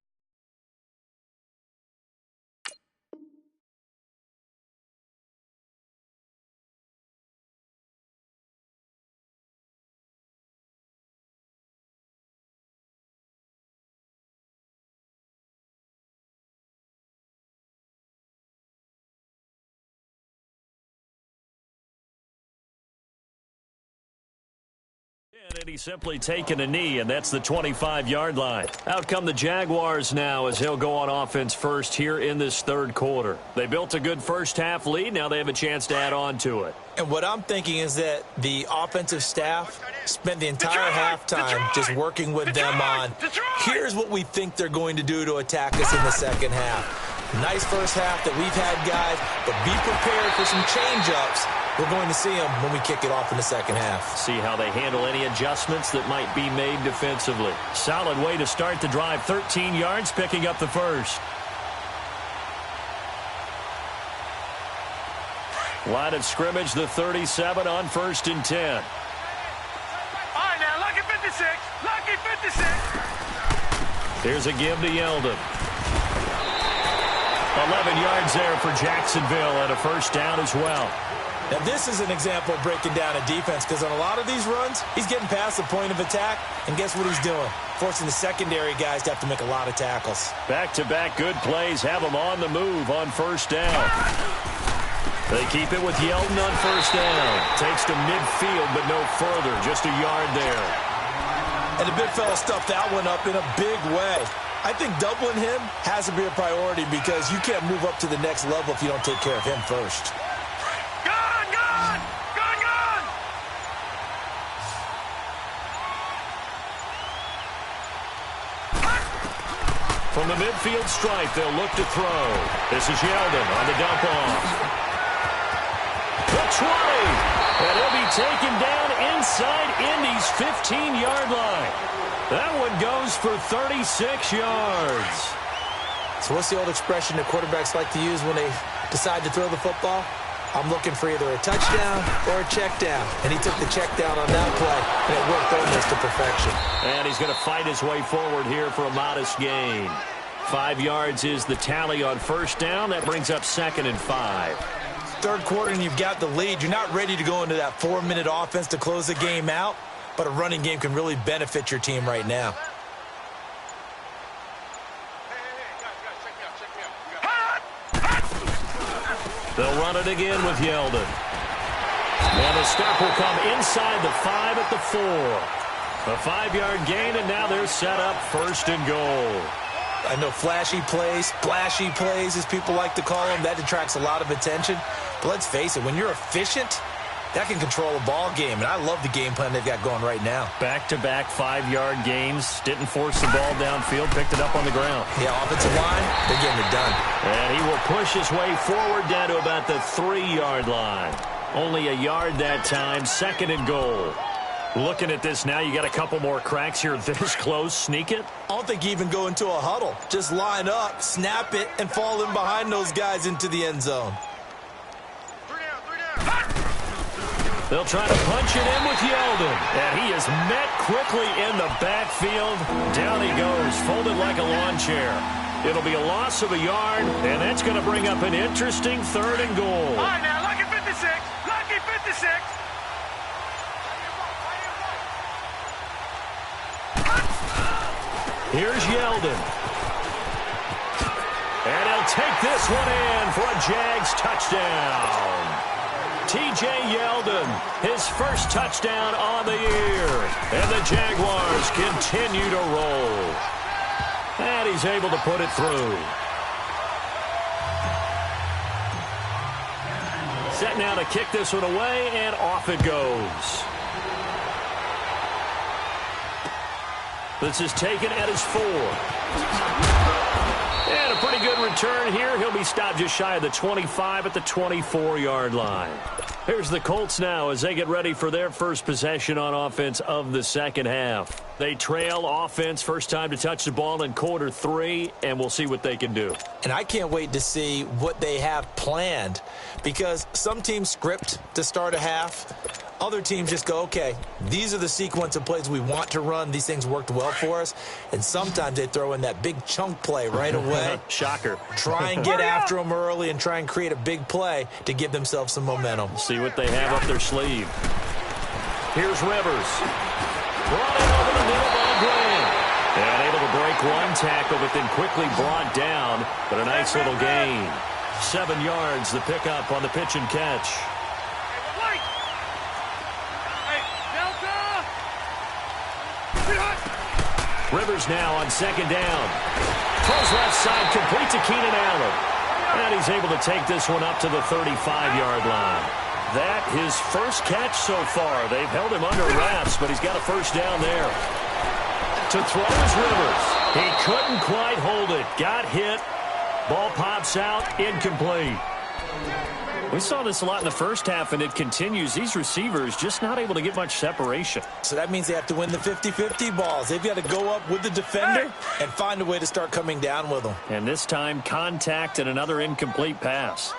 And he's simply taken a knee, and that's the 25-yard line. Out come the Jaguars now as he'll go on offense first here in this third quarter. They built a good first-half lead. Now they have a chance to add on to it. And what I'm thinking is that the offensive staff spent the entire halftime just working with them on, here's what we think they're going to do to attack us in the second half. Nice first half that we've had, guys, but be prepared for some change-ups. We're going to see them when we kick it off in the second half. See how they handle any adjustments that might be made defensively. Solid way to start the drive. 13 yards, picking up the first. Line of scrimmage, the 37 on 1st and 10. All right, now, lucky 56. Lucky 56. Here's a give to Yeldon. 11 yards there for Jacksonville and a first down as well. Now, this is an example of breaking down a defense because on a lot of these runs, he's getting past the point of attack, and guess what he's doing? Forcing the secondary guys to have to make a lot of tackles. Back-to-back good plays have them on the move on first down. They keep it with Yeldon on first down. Takes to midfield, but no further, just a yard there. And the big fella stuffed that one up in a big way. I think doubling him has to be a priority because you can't move up to the next level if you don't take care of him first. From the midfield stripe, they'll look to throw. This is Yeldon on the dump off. The 20. And he'll be taken down inside Indy's 15-yard line. That one goes for 36 yards. So what's the old expression that quarterbacks like to use when they decide to throw the football? I'm looking for either a touchdown or a check down. And he took the check down on that play, and it worked almost to perfection. And he's going to fight his way forward here for a modest gain. 5 yards is the tally on first down. That brings up 2nd and 5. Third quarter, and you've got the lead. You're not ready to go into that 4-minute offense to close the game out, but a running game can really benefit your team right now. They'll run it again with Yeldon. And the stop will come inside the 5 at the 4. A 5-yard gain, and now they're set up 1st and goal. I know flashy plays, splashy plays, as people like to call them, that attracts a lot of attention. But let's face it, when you're efficient, that can control a ball game, and I love the game plan they've got going right now. Back-to-back 5-yard gains. Didn't force the ball downfield, picked it up on the ground. Yeah, offensive line, they're getting it done. And he will push his way forward down to about the 3-yard line. Only a yard that time, 2nd and goal. Looking at this now, you got a couple more cracks here this close. Sneak it? I don't think you even go into a huddle. Just line up, snap it, and fall in behind those guys into the end zone. They'll try to punch it in with Yeldon. And he is met quickly in the backfield. Down he goes, folded like a lawn chair. It'll be a loss of a yard, and that's going to bring up an interesting 3rd and goal. All right, now, lucky 56. Lucky 56. Here's Yeldon. And he'll take this one in for a Jags touchdown. T.J. Yeldon, his first touchdown on the year. And the Jaguars continue to roll. And he's able to put it through. Set now to kick this one away, and off it goes. This is taken at his 4. And a pretty good return here. He'll be stopped just shy of the 25 at the 24-yard line. Here's the Colts now as they get ready for their first possession on offense of the second half. They trail offense, first time to touch the ball in quarter 3, and we'll see what they can do. And I can't wait to see what they have planned because some teams script to start a half. Other teams just go, okay, these are the sequence of plays we want to run. These things worked well for us. And sometimes they throw in that big chunk play right away. Shocker. Try and get after them early and try and create a big play to give themselves some momentum. See what they have up their sleeve. Here's Rivers. Brought in over the middle by Graham. And able to break one tackle, but then quickly brought down. But a nice little gain. 7 yards, the pickup on the pitch and catch. Rivers now on second down. Throws left side, complete to Keenan Allen. And he's able to take this one up to the 35-yard line. That his first catch so far. They've held him under wraps, but he's got a first down there. To throw is Rivers. He couldn't quite hold it. Got hit. Ball pops out. Incomplete. We saw this a lot in the first half, and it continues. These receivers just not able to get much separation. So that means they have to win the 50-50 balls. They've got to go up with the defender and find a way to start coming down with them. And this time, contact and another incomplete pass.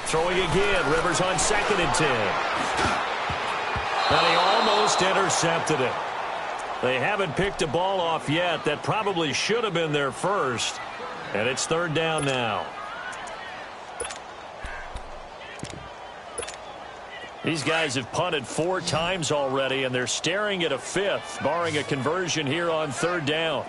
Throwing again. Rivers on 2nd and 10. And he almost intercepted it. They haven't picked a ball off yet. That probably should have been their first. And it's 3rd down now. These guys have punted 4 times already, and they're staring at a 5th, barring a conversion here on 3rd down.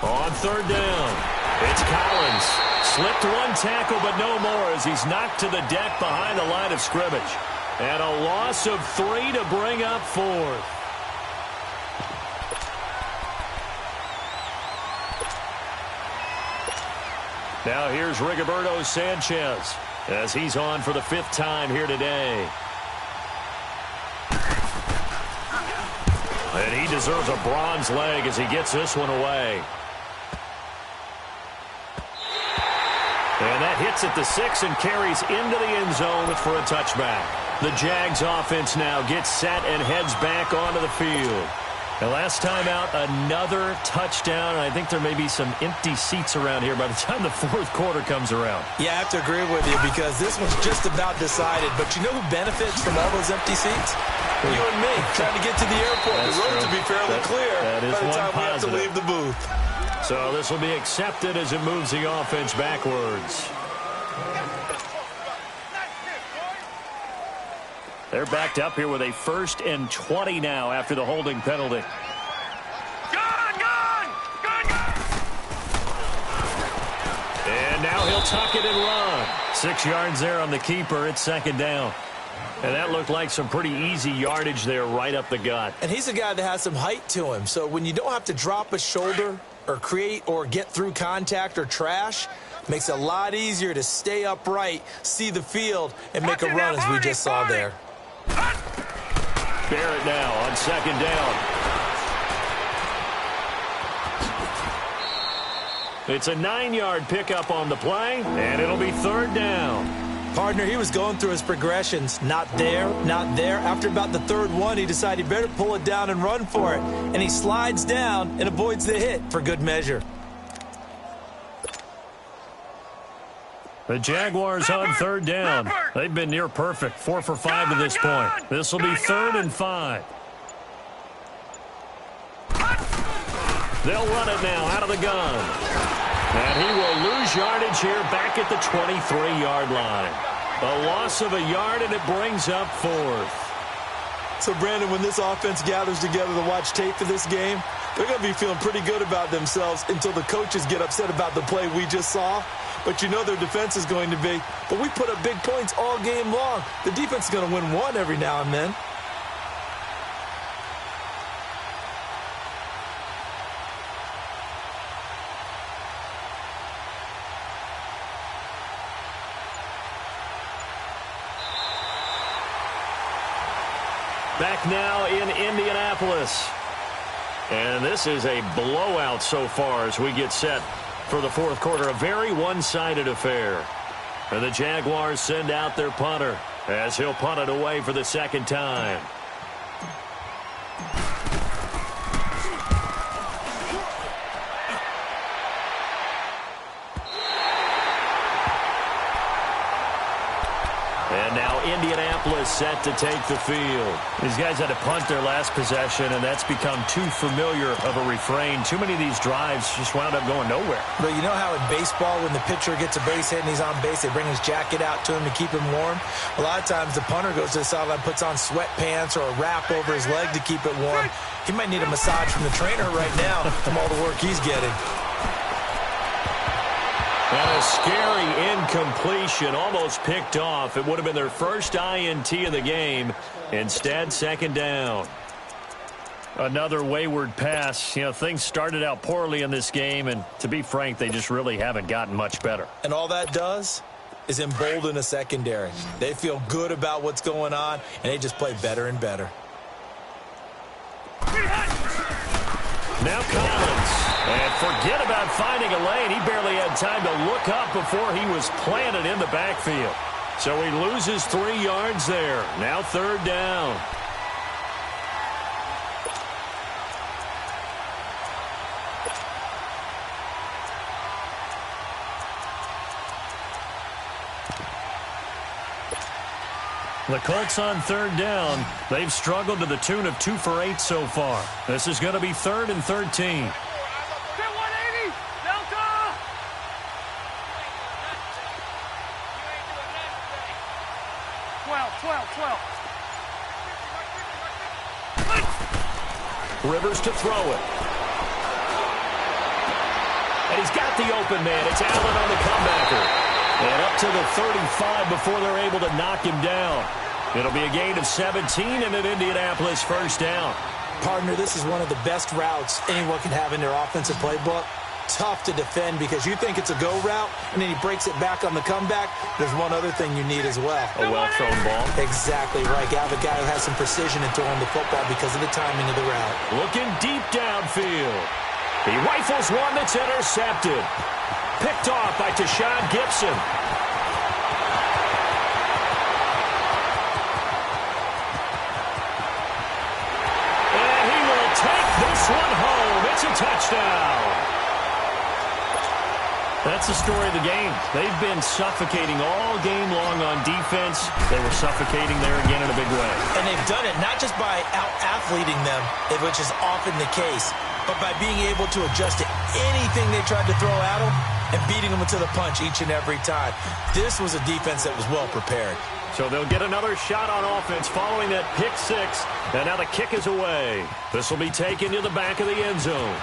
On 3rd down, it's Collins. Slipped one tackle, but no more as he's knocked to the deck behind the line of scrimmage. And a loss of 3 to bring up 4th. Now here's Rigoberto Sanchez as he's on for the 5th time here today. And he deserves a bronze leg as he gets this one away. And that hits at the 6 and carries into the end zone for a touchback. The Jags offense now gets set and heads back onto the field. And last time out, another touchdown. I think there may be some empty seats around here by the time the 4th quarter comes around. Yeah, I have to agree with you because this one's just about decided. But you know who benefits from all those empty seats? You and me, trying to get to the airport. The roads will be fairly clear by the time we have to leave the booth. So this will be accepted as it moves the offense backwards. They're backed up here with a 1st and 20 now after the holding penalty. And now he'll tuck it and run. 6 yards there on the keeper. It's 2nd down. And that looked like some pretty easy yardage there right up the gut. And he's a guy that has some height to him. So when you don't have to drop a shoulder or create or get through contact or trash, makes it a lot easier to stay upright, see the field, and make a run as we just saw there. Barrett now on 2nd down. It's a 9-yard pickup on the play, and it'll be 3rd down. Partner, he was going through his progressions. Not there, not there. After about the 3rd one, he decided he better pull it down and run for it. And he slides down and avoids the hit for good measure. The Jaguars on 3rd down. They've been near perfect. 4 for 5 to this point. This will be 3rd and 5. They'll run it now out of the gun. And he will lose yardage here back at the 23-yard line. A loss of a yard, and it brings up 4th. So, Brandon, when this offense gathers together to watch tape for this game, they're going to be feeling pretty good about themselves until the coaches get upset about the play we just saw. But you know their defense is going to be. But we put up big points all game long. The defense is going to win one every now and then. Back now in Indianapolis. And this is a blowout so far as we get set for the 4th quarter. A very one-sided affair. And the Jaguars send out their punter as he'll punt it away for the 2nd time. And now now Indianapolis set to take the field. These guys had to punt their last possession, and that's become too familiar of a refrain. Too many of these drives just wound up going nowhere. But you know how in baseball, when the pitcher gets a base hit and he's on base, they bring his jacket out to him to keep him warm? A lot of times the punter goes to the sideline, puts on sweatpants or a wrap over his leg to keep it warm. He might need a massage from the trainer right now from all the work he's getting. And a scary incompletion, almost picked off. It would have been their first INT of the game. Instead, second down. Another wayward pass. You know, things started out poorly in this game, and to be frank, they just really haven't gotten much better. And all that does is embolden a secondary. They feel good about what's going on, and they just play better and better. Now Collins. And forget about finding a lane. He barely had time to look up before he was planted in the backfield. So he loses 3 yards there. Now third down. The Colts on third down. They've struggled to the tune of 2 for 8 so far. This is going to be 3rd and 13. 12. Rivers to throw it. And he's got the open man. It's Allen on the comebacker. And up to the 35 before they're able to knock him down. It'll be a gain of 17 and an Indianapolis first down. Partner, this is one of the best routes anyone can have in their offensive playbook. Tough to defend because you think it's a go route, and then he breaks it back on the comeback. There's one other thing you need as well. A well-thrown ball. Exactly right. You have a guy who has some precision in throwing the football because of the timing of the route. Looking deep downfield. He rifles one that's intercepted. Picked off by Tashawn Gibson. And he will take this one home. It's a touchdown. That's the story of the game. They've been suffocating all game long on defense. They were suffocating there again in a big way. And they've done it not just by out-athleting them, which is often the case, but by being able to adjust to anything they tried to throw at them and beating them to the punch each and every time. This was a defense that was well prepared. So they'll get another shot on offense following that pick six. And now the kick is away. This will be taken to the back of the end zone.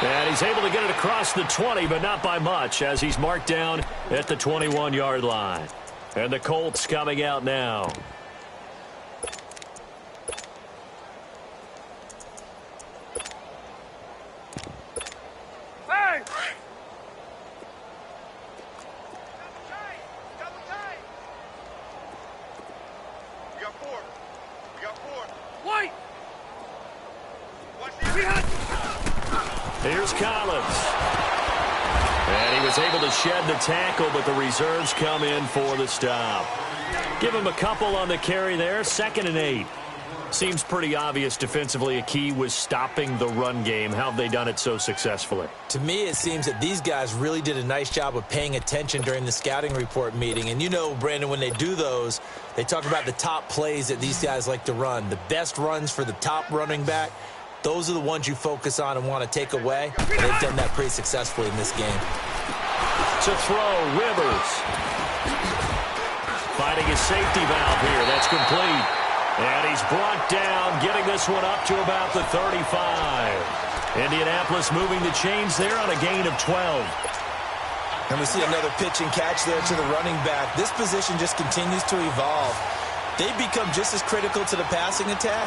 And he's able to get it across the 20, but not by much, as he's marked down at the 21-yard line. And the Colts coming out now. Hey! We got four. White! Here's Collins. And he was able to shed the tackle, but the reserves come in for the stop. Give him a couple on the carry there. 2nd and 8. Seems pretty obvious defensively a key was stopping the run game. How have they done it so successfully? To me, it seems that these guys really did a nice job of paying attention during the scouting report meeting. And you know, Brandon, when they do those, they talk about the top plays that these guys like to run. The best runs for the top running back. Those are the ones you focus on and want to take away. And they've done that pretty successfully in this game. To throw, Rivers. Finding his safety valve here. That's complete. And he's brought down, getting this one up to about the 35. Indianapolis moving the chains there on a gain of 12. And we see another pitch and catch there to the running back. This position just continues to evolve. They become just as critical to the passing attack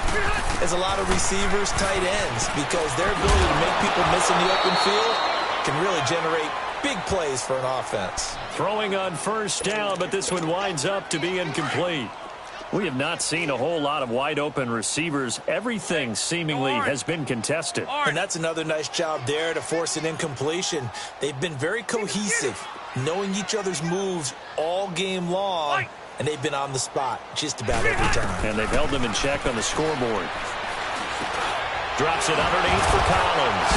as a lot of receivers, tight ends, because their ability to make people miss in the open field can really generate big plays for an offense. Throwing on first down, but this one winds up to be incomplete. We have not seen a whole lot of wide-open receivers. Everything seemingly has been contested. And that's another nice job there to force an incompletion. They've been very cohesive, knowing each other's moves all game long, and they've been on the spot just about every time. And they've held them in check on the scoreboard. Drops it underneath for Collins.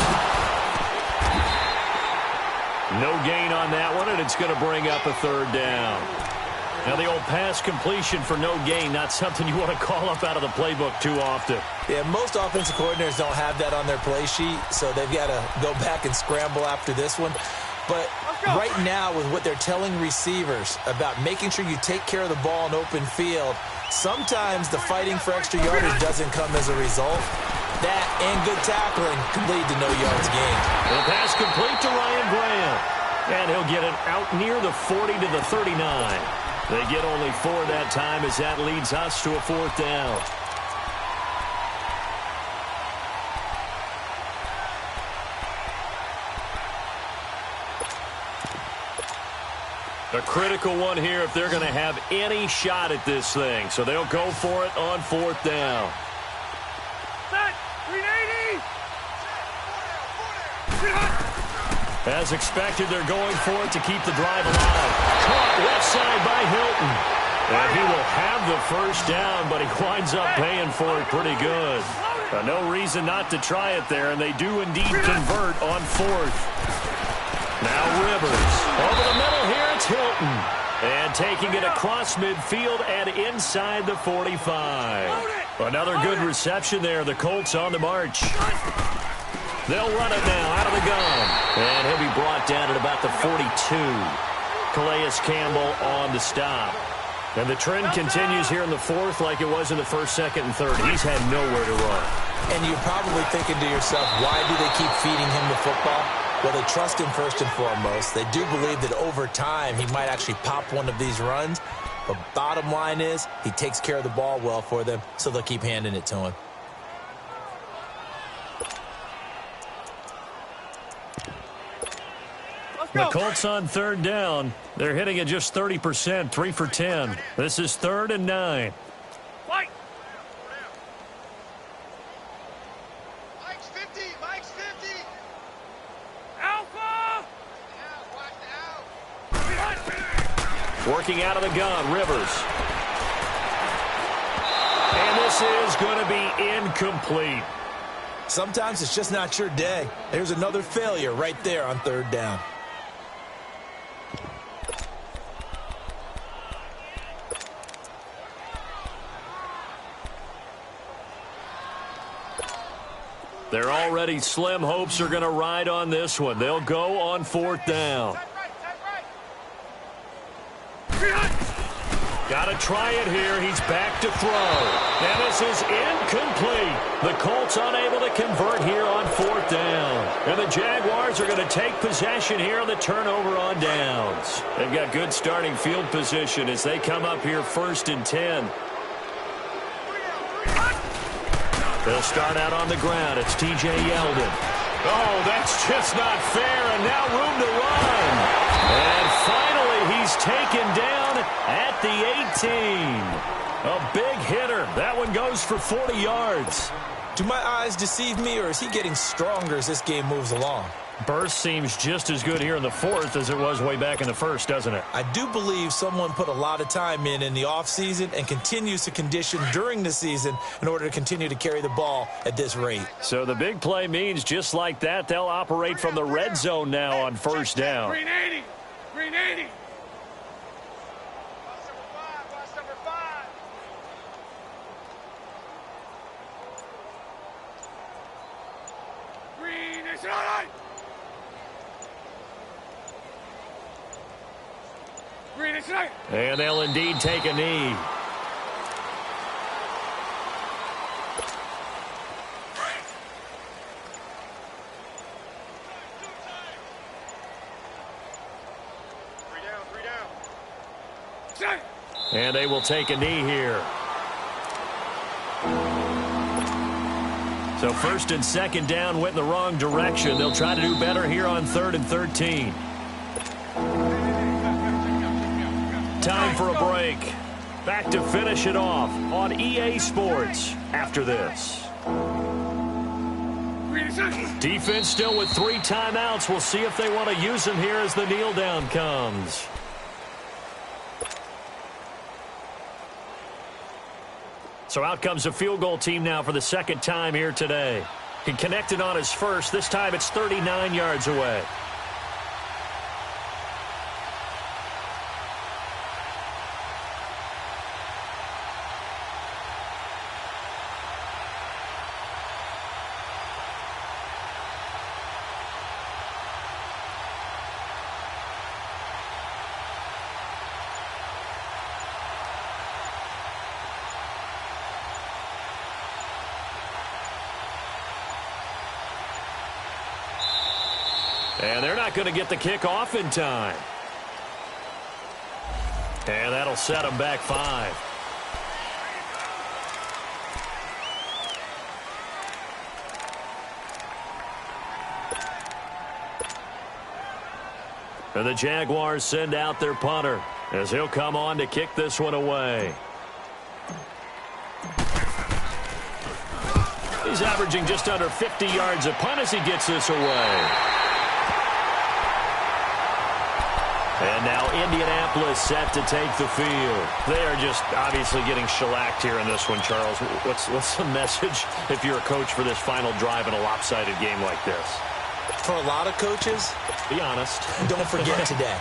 No gain on that one, and it's going to bring up a third down. Now the old pass completion for no gain, not something you want to call up out of the playbook too often. Yeah, most offensive coordinators don't have that on their play sheet, so they've got to go back and scramble after this one. But right now, with what they're telling receivers about making sure you take care of the ball in open field, sometimes the fighting for extra yardage doesn't come as a result. That and good tackling can lead to no yards gained. The pass complete to Ryan Graham. And he'll get it out near the 40 to the 39. They get only 4 that time as that leads us to a 4th down. A critical one here if they're going to have any shot at this thing. So they'll go for it on 4th down. Set. 380. As expected, they're going for it to keep the drive alive. Caught left side by Hilton. And he will have the first down, but he winds up paying for it pretty good. No reason not to try it there, and they do indeed convert on 4th. Now Rivers. Over the middle here, it's Hilton. And taking it across midfield and inside the 45. Another good reception there. The Colts on the march. They'll run it now out of the gun. And he'll be brought down at about the 42. Calais Campbell on the stop. And the trend continues here in the 4th like it was in the 1st, 2nd, and 3rd. He's had nowhere to run. And you're probably thinking to yourself, why do they keep feeding him the football? Well, they trust him first and foremost. They do believe that over time he might actually pop one of these runs. But bottom line is he takes care of the ball well for them, so they'll keep handing it to him. The Colts on 3rd down. They're hitting at just 30%, 3 for 10. This is 3rd and 9. Fight. Mike's 50. Mike's 50. Alpha. Yeah, watch out. Working out of the gun, Rivers. And this is going to be incomplete. Sometimes it's just not your day. There's another failure right there on 3rd down. They're already slim hopes are going to ride on this one. They'll go on 4th down. Got to try it here. He's back to throw. And this is incomplete. The Colts unable to convert here on 4th down. And the Jaguars are going to take possession here on the turnover on downs. They've got good starting field position as they come up here 1st and 10. They'll start out on the ground. It's T.J. Yeldon. Oh, that's just not fair, and now room to run. And finally, he's taken down at the 18. A big hitter. That one goes for 40 yards. Do my eyes deceive me, or is he getting stronger as this game moves along? Burst seems just as good here in the 4th as it was way back in the 1st, doesn't it? I do believe someone put a lot of time in the offseason and continues to condition during the season in order to continue to carry the ball at this rate. So the big play means just like that, they'll operate from the red zone now on 1st down. 380. 380. Watch number 5. Green is all right. Green is right. And they'll indeed take a knee. Three down. Set. And they will take a knee here. So 1st and 2nd down went in the wrong direction. They'll try to do better here on 3rd and 13. Time for a break. Back to finish it off on EA Sports after this. Green is right. Defense still with 3 timeouts. We'll see if they want to use them here as the kneel down comes. So out comes a field goal team now for the 2nd time here today. He connected on his first. This time it's 39 yards away. And they're not going to get the kick off in time. And that'll set them back 5. And the Jaguars send out their punter as he'll come on to kick this one away. He's averaging just under 50 yards a punt as he gets this away. And now Indianapolis set to take the field. They are just obviously getting shellacked here in this one, Charles. What's the message if you're a coach for this final drive in a lopsided game like this? For a lot of coaches, be honest. Don't forget today.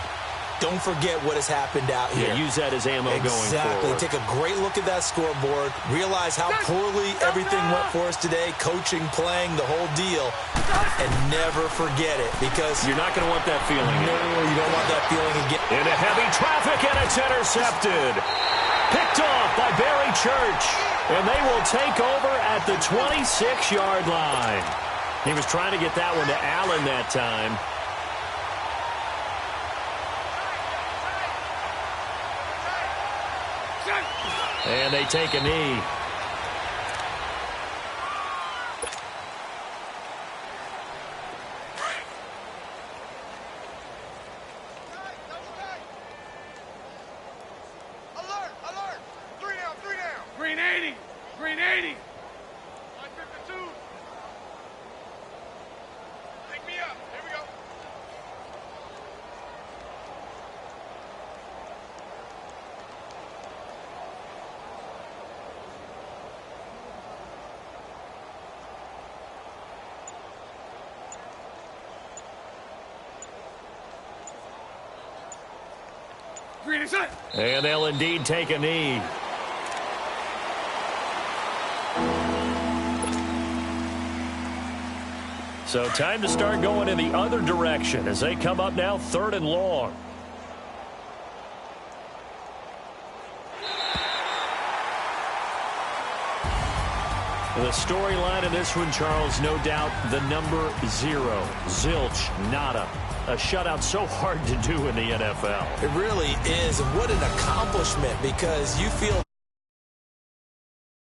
Don't forget what has happened out here. Yeah, use that as ammo going forward. Exactly. Take a great look at that scoreboard. Realize how poorly everything went for us today. Coaching, playing, the whole deal. And never forget it because you're not going to want that feeling. No, you don't want that feeling again. Into heavy traffic, and it's intercepted. Picked off by Barry Church. And they will take over at the 26-yard line. He was trying to get that one to Allen that time. And they take a knee. Alert, alert. 3 down, 3 down. Green 80. Green 80. 52. Pick me up. Here we go. Green is it. And they'll indeed take a knee. So time to start going in the other direction as they come up now 3rd and long. The storyline in this one, Charles, no doubt the number 0. Zilch, nada. A shutout so hard to do in the NFL. It really is. And what an accomplishment because you feel